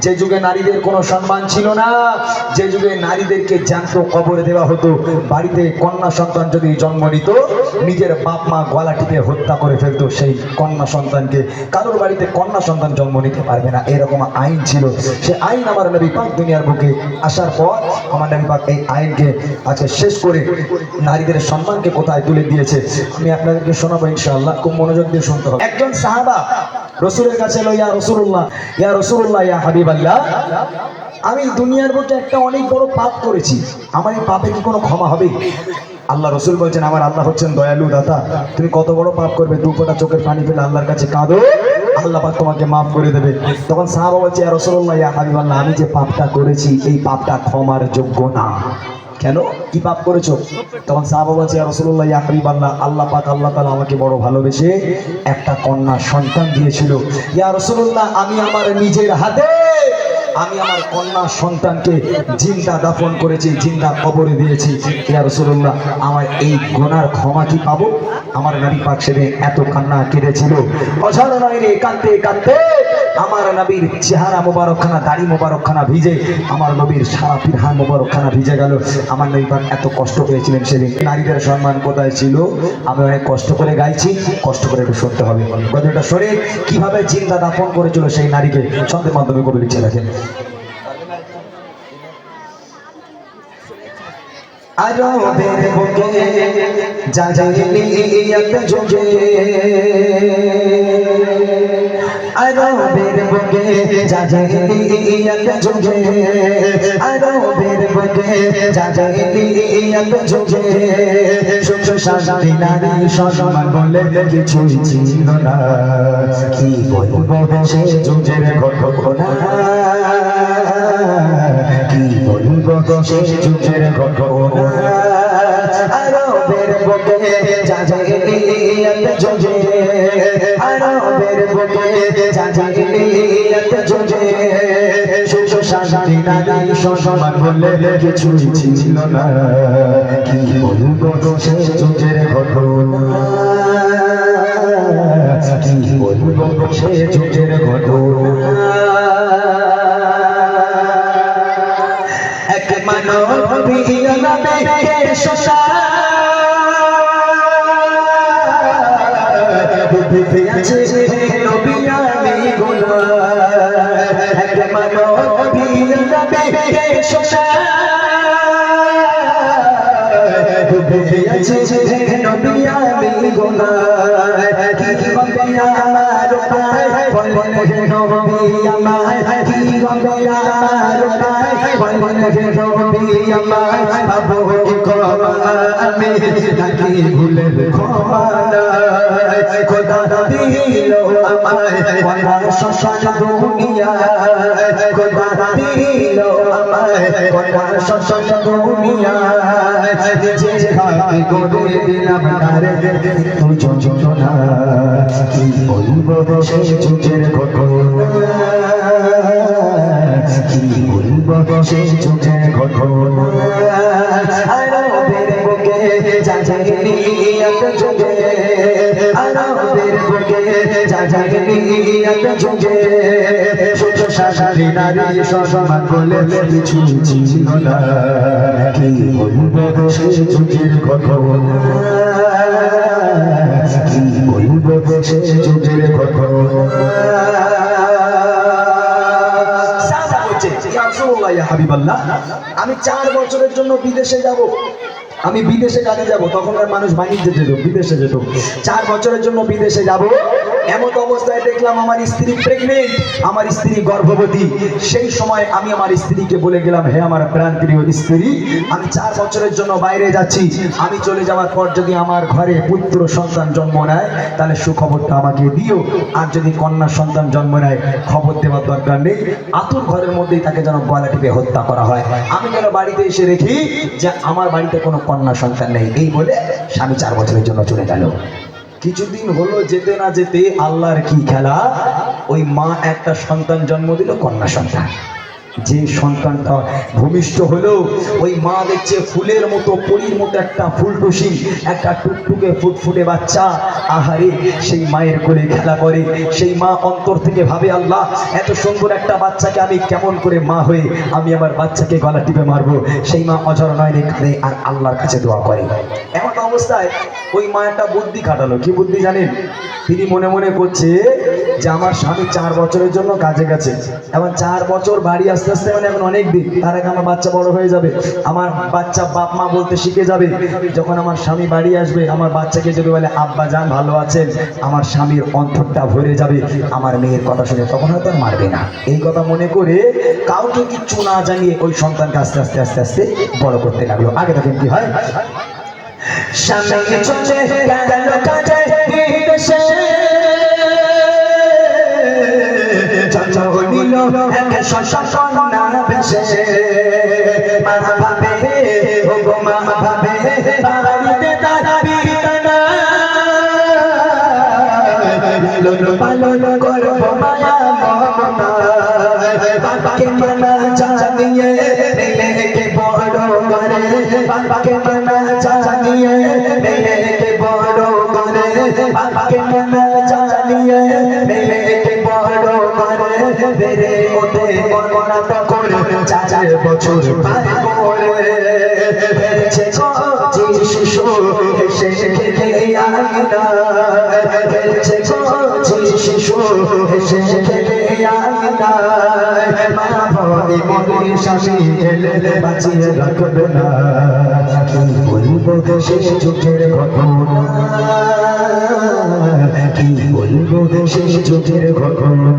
যে যুগে নারীদের কোনো সম্মান ছিল না, যে যুগে নারীদেরকে জ্যান্ত কবরে দেওয়া হতো, বাড়িতে কন্যা সন্তান যদি জন্ম নিত নিজের বাপ মা গলা টিপে হত্যা করে ফেলতো সেই কন্যা সন্তানকে। কারোর বাড়িতে কন্যা সন্তান জন্ম নিতে পারবে না, এরকম আইন ছিল। সে আইন আমার নবী পাক দুনিয়ার বুকে আসার পর আমার নবী পাক এই আইনকে আজকে শেষ করে নারীদের সম্মানকে কোথায় তুলে দিয়েছে আমি আপনাদেরকে শোনাবো ইনশাআল্লাহ। খুব মনোযোগ দিয়ে শুনতে হবে। একজন সাহাবা রসুলের কাছে এলো, ইয়া রাসূলুল্লাহ, ইয়া রাসূলুল্লাহ, ইয়া হাবিবাল্লাহ, আমি দুনিয়ার বুকে একটা অনেক বড় পাপ করেছি, আমার এই পাপে কি কোনো ক্ষমা হবে? আল্লাহ রসুল বলছেন, আমার আল্লাহ হচ্ছেন দয়ালু দাতা, তুমি কত বড় পাপ করবে, দু ফোঁটা চোখের পানি ফেলে আল্লাহর কাছে কাঁদো, আল্লাহ পাক তোমাকে মাফ করে দেবে। তখন সাহাবা বলছে, ইয়া রাসূলুল্লাহ, ইয়া হাবিবাল্লাহ, আমি যে পাপটা করেছি এই পাপটা ক্ষমার যোগ্য না। কেন, কি পাপ করেছো? তখন সাহাবা বলছে, ইয়া রাসূলুল্লাহ, ইয়া হাবিবাল্লাহ, আল্লাহ পাক আল্লাহ তাআলা আমাকে বড় ভালোবেসে একটা কন্যা সন্তান দিয়েছিল। ইয়া রাসূলুল্লাহ, আমি আমার নিজের হাতে আমি আমার কন্যা সন্তানকে জিন্দা দাফন করেছি, জিন্দা কবরে দিয়েছি। ইয়া রাসূলুল্লাহ, আমার এই গুনার ক্ষমা কি পাবো? আমার নবী পাক সেদিন এত কান্না কেঁদেছিল, অঝার নয়নে কাঁদতে কাঁদতে আমার নবীর চেহারা মোবারকখানা, দাড়ি মোবারকখানা ভিজে, আমার নবীর সারা পিরহান মোবারকখানা ভিজে গেল। আমার নবী পাক এত কষ্ট পেয়েছিলেন সেদিন। নারীদের সম্মান কোথায় ছিল আমি অনেক কষ্ট করে গাইছি, কষ্ট করে একটু শুনতে হবে। গজলটা শরীর কিভাবে জিন্দা দাফন করেছিল সেই নারীকে ছন্দের মাধ্যমে কবি লিখে রাখেন। আরবের বুকে জাহিলিয়ত যুগে, আরবের বুকে জাহিলিয়ত যুগে, আরবের বুকে জাহিলিয়ত যুগে সুখ শান্তি নারী সম্মান বলে কিছুই ছিল না। কি বলবো সে যুগের ঘটনা, কি বলবো সে যুগের ঘটনা। আরবের বুকে জাহিলিয়ত যুগে, আরবের বুকে জাহিলিয়ত যুগে সুখ শান্তি নারী সম্মান বলে কিছুই ছিল না। কি বলবো সে যুগের ঘটনা, কি বলবো সে যুগের ঘটনা। এক মানব প্রিয় নবীকে শোষা বুদ্ধি আছে নবী আমি গুনাহ। এক মানব প্রিয় নবীকে শোষা বুদ্ধি আছে নবী আমি গুনাহ। কি হবে আমার উপায় বলেন নবী আমায়, কি হবে আমার উপায় বলেন নবী আমায়। পাবো কি ক্ষমা আমি নাকি ভুলের ক্ষমা নাই? খোদা দিল আমায় বড় শ্মশান দুনিয়ায়, খোদা দিল আমায় বড় শ্মশান দুনিয়ায়। যে ভাই করে দিলাম তারে তুই যন্ত্রণা। কি বলবো সে যুগের ঘটনা, কি বলবো সে যুগের ঘটনা। আরবের বুকে জাহিলিয়ত যুগে, আরবের বুকে জাহিলিয়ত যুগে সুখ শান্তি নারী সম্মান বলে কিছু ছিল না। কি বলবো সে যুগের ঘটনা, কি বলবো সে যুগের ঘটনা। আমি 4 বছরের জন্য বিদেশে যাব, আমি বিদেশে কাজে যাব। তখনকার মানুষ বাণিজ্যে যেত, বিদেশে যেত। 4 বছরের জন্য বিদেশে যাব। এমন অবস্থায় দেখলাম আমার স্ত্রী প্রেগনেন্ট, আমার স্ত্রী গর্ভবতী। সেই সময় আমি আমার স্ত্রীকে বলে গেলাম, হে আমার প্রাণপ্রিয় স্ত্রী, আমি 4 বছরের জন্য বাইরে যাচ্ছি। আমি চলে যাওয়ার পর যদি আমার ঘরে পুত্র সন্তান জন্ম নেয় তাহলে সুখবরটা আমাকে দিও, আর যদি কন্যা সন্তান জন্ম নেয় খবর দেওয়ার দরকার নেই, আতুর ঘরের মধ্যেই তাকে যেন গলা টিপে হত্যা করা হয়। আমি যেন বাড়িতে এসে দেখি যে আমার বাড়িতে কোনো কন্যা সন্তান নেই। এই বলে স্বামী 4 বছরের জন্য চলে গেল। কিছুদিন হলো, যেতে না যেতে আল্লাহর কি খেলা, ওই মা একটা সন্তান জন্ম দিল, কন্যা সন্তান। যে সন্তানটা ভূমিষ্ঠ হলো ওই মা দেখছে ফুলের মতো পরীর মতো একটা ফুলটুসি একটা টুকটুকে ফুটফুটে বাচ্চা, আহারে সেই মায়ের কোলে খেলা করে। সেই মা অন্তর থেকে ভাবে, আল্লাহ এত সুন্দর একটা বাচ্চাকে আমি কেমন করে মা হয়ে আমি আমার বাচ্চাকে গলা টিপে মারবো। সেই মা অঝর নয়নে কাঁদে আর আল্লাহর কাছে দোয়া করে। এমন অবস্থায় ওই মা একটা বুদ্ধি খাটালো। কি বুদ্ধি জানেন? তিনি মনে মনে করছে যে আমার স্বামী 4 বছরের জন্য কাজে গেছে, এখন 4 বছর বাড়ি আস্তে আস্তে মানে এখন অনেক দিন, তার আগে আমার বাচ্চা বড় হয়ে যাবে, আমার বাচ্চা বাপ মা বলতে শিখে যাবে। যখন আমার স্বামী বাড়ি আসবে আমার বাচ্চাকে যদি বলে আব্বা জান ভালো আছেন, আমার স্বামীর অন্তরটা ভরে যাবে আমার মেয়ের কথা শুনে, তখন হয়তো আর মারবে না। এই কথা মনে করে কাউকে কিচ্ছু না জানিয়ে ওই সন্তানকে আস্তে আস্তে আস্তে আস্তে বড় করতে লাগলো। আগে তখন কি হয়, স্বামী চলে গেল কাজে বিদেশে, নিল এক সন্তান বেশে, মা ভাবে ও গো মা ভাবে বাড়িতে তার বিটানা, লালন পালন করব মায়া মমতা, বাবাকে মানা জানিয়ে মেয়েকে বড় করে, বাবাকে মানা জানিয়ে মেয়েকে বড় করে, বাবাকে মানা জানিয়ে মেয়েকে বড় করে, বেড়ে ওঠে মনাত করে 4 বছর পার করে, বেড়েছে কচি শিশু এসে খেলে আঙিনা, বেড়েছে কচি শিশু এসে খেলে আঙিনা, মা বলে মনে স্বামী এলে বাঁচিয়ে রাখবে না, কি বলবো শেষ যুগের ঘটনা, কি বলবো শেষ যুগের ঘটনা।